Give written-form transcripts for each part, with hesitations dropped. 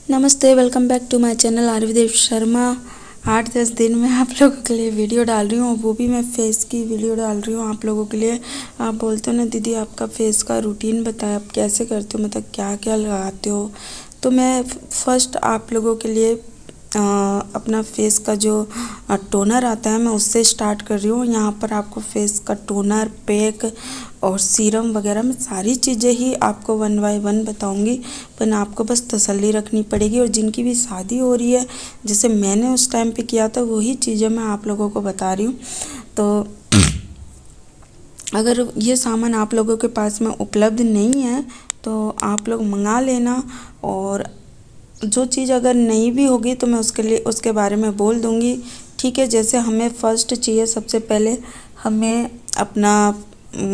नमस्ते, welcome back to my channel Ayurved Sharma. 8-10 दिन में आप लोगों के लिए वीडियो डाल रही हूँ, वो भी मैं फेस की वीडियो डाल रही हूँ आप लोगों के लिए। आप बोलते हो ना दीदी आपका फेस का रूटीन बताएं, आप कैसे करते हो, मतलब क्या क्या लगाते हो। तो मैं फर्स्ट आप लोगों के लिए अपना फेस का जो टोनर आता है मैं उससे स्टार्ट कर रही हूँ। यहाँ पर आपको फेस का टोनर, पैक और सीरम वगैरह में सारी चीज़ें ही आपको 1 बाय 1 बताऊँगी, पर आपको बस तसल्ली रखनी पड़ेगी। और जिनकी भी शादी हो रही है, जैसे मैंने उस टाइम पे किया था, वही चीज़ें मैं आप लोगों को बता रही हूँ। तो अगर ये सामान आप लोगों के पास में उपलब्ध नहीं है तो आप लोग मंगा लेना। और जो चीज़ अगर नहीं भी होगी तो मैं उसके बारे में बोल दूँगी, ठीक है। जैसे हमें फर्स्ट चाहिए, सबसे पहले हमें अपना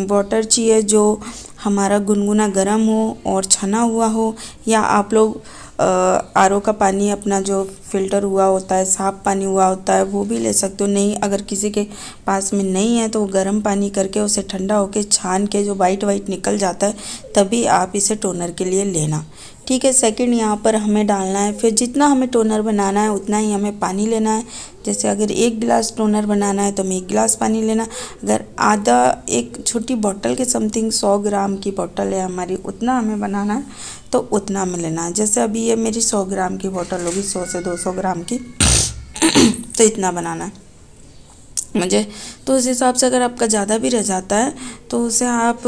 वाटर चाहिए जो हमारा गुनगुना गर्म हो और छना हुआ हो, या आप लोग आरओ का पानी अपना जो फ़िल्टर हुआ होता है, साफ़ पानी हुआ होता है, वो भी ले सकते हो। नहीं, अगर किसी के पास में नहीं है तो गर्म पानी करके उसे ठंडा होके छान के जो वाइट निकल जाता है, तभी आप इसे टोनर के लिए लेना, ठीक है। सेकंड, यहाँ पर हमें डालना है, फिर जितना हमें टोनर बनाना है उतना ही हमें पानी लेना है। जैसे अगर 1 गिलास टोनर बनाना है तो हमें 1 गिलास पानी लेना। अगर एक छोटी बॉटल के समथिंग 100 ग्राम की बॉटल है हमारी, उतना हमें बनाना है तो उतना हमें लेना है। जैसे अभी ये मेरी 100 ग्राम की बॉटल होगी, 100 से 200 ग्राम की तो इतना बनाना है मुझे। तो उस हिसाब से अगर आपका ज़्यादा भी रह जाता है तो उसे आप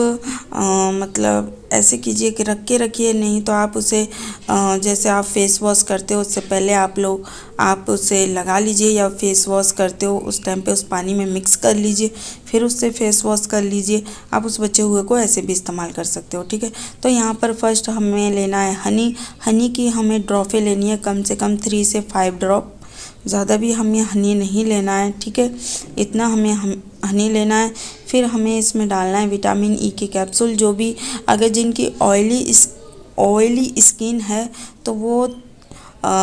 मतलब ऐसे कीजिए कि रख के रखिए, नहीं तो आप उसे जैसे आप फेस वॉश करते हो उससे पहले आप उसे लगा लीजिए, या फेस वॉश करते हो उस टाइम पे उस पानी में मिक्स कर लीजिए, फिर उससे फेस वॉश कर लीजिए। आप उस बचे हुए को ऐसे भी इस्तेमाल कर सकते हो, ठीक है। तो यहाँ पर फर्स्ट हमें लेना है हनी की हमें ड्रॉपें लेनी है, कम से कम 3 से 5 ड्रॉप। ज़्यादा भी हमें हनी नहीं लेना है, ठीक है। इतना हमें हनी लेना है। फिर हमें इसमें डालना है विटामिन ई की कैप्सूल। जो भी अगर जिनकी ऑयली स्किन है तो वो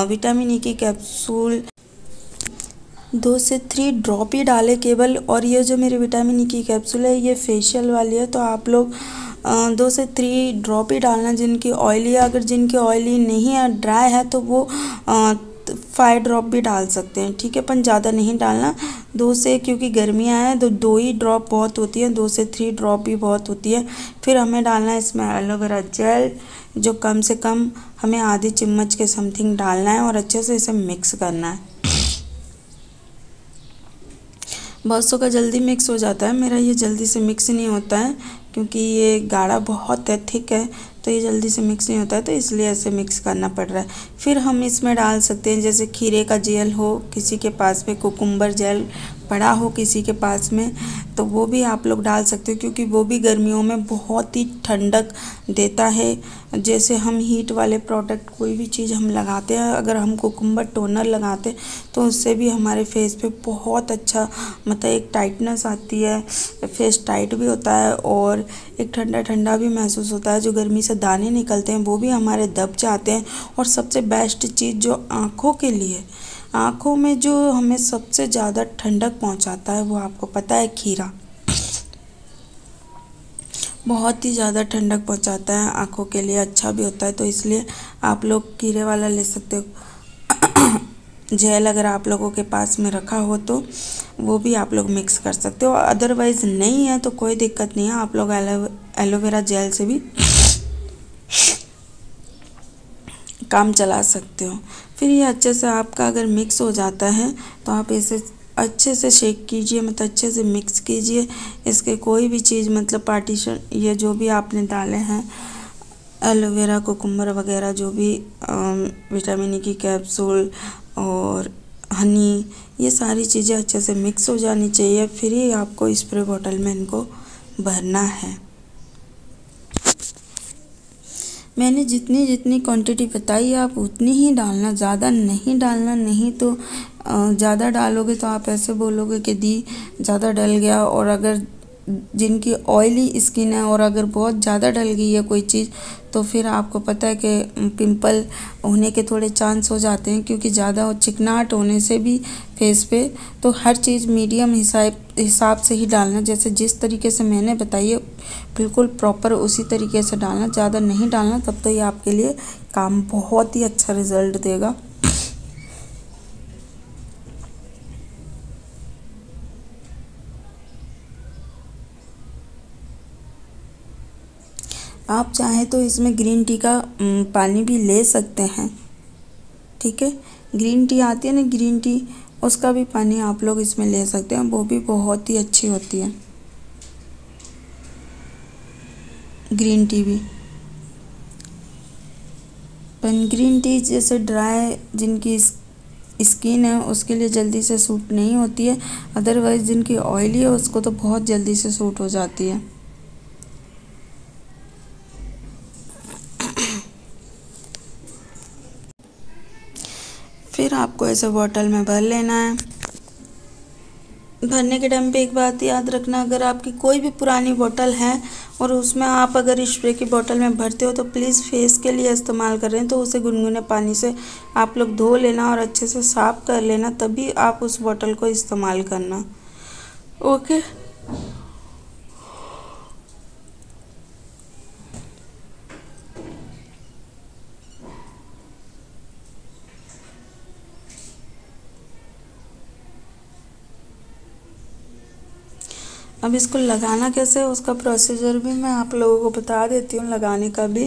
विटामिन ई की कैप्सूल 2 से 3 ड्रॉप ही डालें केवल। और ये जो मेरी विटामिन ई की कैप्सूल है ये फेशियल वाली है, तो आप लोग 2 से 3 ड्रॉप ही डालना जिनकी ऑयली है। अगर जिनकी ऑयली नहीं है, ड्राई है, तो वो 5 ड्रॉप भी डाल सकते हैं, ठीक है। पर ज़्यादा नहीं डालना, 2 से, क्योंकि गर्मियाँ हैं तो 2 ही ड्रॉप बहुत होती है, 2 से 3 ड्रॉप भी बहुत होती है। फिर हमें डालना है इसमें एलोवेरा जेल, जो कम से कम हमें आधी चम्मच के समथिंग डालना है और अच्छे से इसे मिक्स करना है। बहुत सौ का जल्दी मिक्स हो जाता है, मेरा ये जल्दी से मिक्स नहीं होता है क्योंकि ये गाढ़ा बहुत है, थिक है, तो ये जल्दी से मिक्स नहीं होता है, तो इसलिए ऐसे मिक्स करना पड़ रहा है। फिर हम इसमें डाल सकते हैं जैसे खीरे का जेल हो किसी के पास में, कुकुम्बर जेल पड़ा हो किसी के पास में, तो वो भी आप लोग डाल सकते हो, क्योंकि वो भी गर्मियों में बहुत ही ठंडक देता है। जैसे हम हीट वाले प्रोडक्ट कोई भी चीज़ हम लगाते हैं, अगर हम कुकुम्बर टोनर लगाते हैं तो उससे भी हमारे फेस पे बहुत अच्छा, मतलब एक टाइटनेस आती है, फेस टाइट भी होता है और एक ठंडा ठंडा भी महसूस होता है। जो गर्मी से दाने निकलते हैं वो भी हमारे दब जाते हैं। और सबसे बेस्ट चीज़ जो आँखों के लिए, आँखों में जो हमें सबसे ज़्यादा ठंडक पहुँचाता है वो आपको पता है, खीरा बहुत ही ज़्यादा ठंडक पहुँचाता है, आँखों के लिए अच्छा भी होता है, तो इसलिए आप लोग खीरे वाला ले सकते हो। जेल अगर आप लोगों के पास में रखा हो तो वो भी आप लोग मिक्स कर सकते हो। अदरवाइज़ नहीं है तो कोई दिक्कत नहीं है, आप लोग एलोवेरा जेल से भी काम चला सकते हो। फिर ये अच्छे से आपका अगर मिक्स हो जाता है तो आप इसे अच्छे से शेक कीजिए, मतलब अच्छे से मिक्स कीजिए। इसके कोई भी चीज़, मतलब पार्टीशन, ये जो भी आपने डाले हैं एलोवेरा, कुकुम्बर वगैरह, जो भी विटामिन ई की कैप्सूल और हनी, ये सारी चीज़ें अच्छे से मिक्स हो जानी चाहिए। फिर ही आपको स्प्रे बॉटल में इनको भरना है। मैंने जितनी जितनी क्वांटिटी बताई आप उतनी ही डालना, ज़्यादा नहीं डालना, नहीं तो ज़्यादा डालोगे तो आप ऐसे बोलोगे कि दी ज़्यादा डल गया। और अगर जिनकी ऑयली स्किन है और अगर बहुत ज़्यादा डल गई है कोई चीज़, तो फिर आपको पता है कि पिंपल होने के थोड़े चांस हो जाते हैं, क्योंकि ज़्यादा चिकनाहट होने से भी फेस पे। तो हर चीज़ मीडियम हिसाब से ही डालना, जैसे जिस तरीके से मैंने बताई है बिल्कुल प्रॉपर उसी तरीके से डालना, ज़्यादा नहीं डालना, तब तो ये आपके लिए काम बहुत ही अच्छा रिजल्ट देगा। आप चाहें तो इसमें ग्रीन टी का पानी भी ले सकते हैं, ठीक है। ग्रीन टी आती है ना, ग्रीन टी, उसका भी पानी आप लोग इसमें ले सकते हैं, वो भी बहुत ही अच्छी होती है ग्रीन टी भी। पर ग्रीन टी जैसे ड्राई जिनकी स्किन है उसके लिए जल्दी से सूट नहीं होती है, अदरवाइज़ जिनकी ऑयली है उसको तो बहुत जल्दी से सूट हो जाती है। फिर आपको ऐसे बॉटल में भर लेना है। भरने के टाइम पे एक बात याद रखना, अगर आपकी कोई भी पुरानी बोतल है और उसमें आप अगर स्प्रे की बोतल में भरते हो तो प्लीज़ फेस के लिए इस्तेमाल कर रहे हैं तो उसे गुनगुने पानी से आप लोग धो लेना और अच्छे से साफ़ कर लेना, तभी आप उस बोतल को इस्तेमाल करना, ओके। अब इसको लगाना कैसे है उसका प्रोसीजर भी मैं आप लोगों को बता देती हूँ लगाने का भी,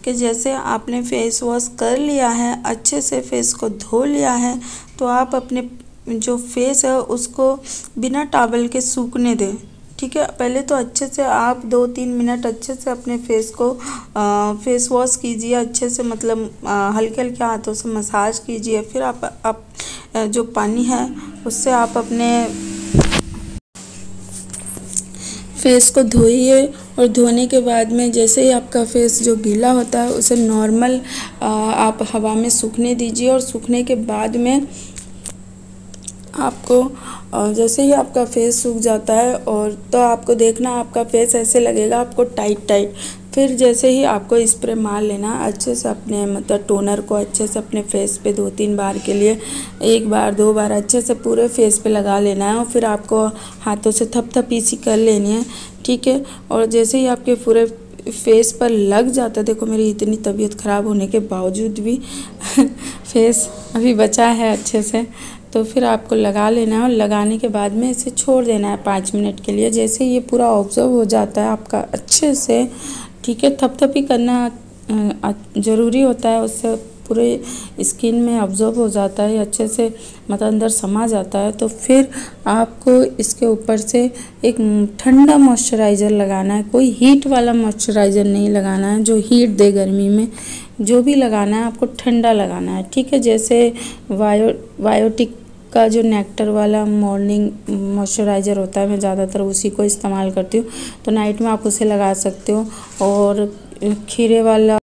कि जैसे आपने फेस वॉश कर लिया है, अच्छे से फेस को धो लिया है, तो आप अपने जो फेस है उसको बिना टॉवल के सूखने दें, ठीक है। पहले तो अच्छे से आप 2-3 मिनट अच्छे से अपने फेस को फेस वॉश कीजिए अच्छे से, मतलब हल्के हल्के हाथों से मसाज कीजिए। फिर आप जो पानी है उससे आप अपने फेस को धोइए, और धोने के बाद में जैसे ही आपका फेस जो गीला होता है उसे नॉर्मल आप हवा में सूखने दीजिए, और सूखने के बाद में आपको जैसे ही आपका फेस सूख जाता है और तो आपको देखना आपका फेस ऐसे लगेगा आपको टाइट टाइट। फिर जैसे ही आपको स्प्रे मार लेना अच्छे से अपने मतलब टोनर को अच्छे से अपने फेस पे 2-3 बार के लिए, 1 बार 2 बार अच्छे से पूरे फेस पे लगा लेना है, और फिर आपको हाथों से थपथपी सी कर लेनी है, ठीक है। और जैसे ही आपके पूरे फेस पर लग जाता है, देखो मेरी इतनी तबीयत ख़राब होने के बावजूद भी फेस अभी बचा है अच्छे से, तो फिर आपको लगा लेना है, और लगाने के बाद में इसे छोड़ देना है 5 मिनट के लिए। जैसे ये पूरा ऑब्जर्व हो जाता है आपका अच्छे से, ठीक है। थपथपी करना ज़रूरी होता है, उससे पूरे स्किन में ऑब्जर्व हो जाता है अच्छे से, मतलब अंदर समा जाता है। तो फिर आपको इसके ऊपर से एक ठंडा मॉइस्चराइज़र लगाना है, कोई हीट वाला मॉइस्चराइज़र नहीं लगाना है जो हीट दे गर्मी में। जो भी लगाना है आपको ठंडा लगाना है, ठीक है। जैसे बायोटिक का जो नेक्टर वाला मॉर्निंग मॉइस्चराइज़र होता है, मैं ज़्यादातर उसी को इस्तेमाल करती हूँ, तो नाइट में आप उसे लगा सकते हो। और खीरे वाला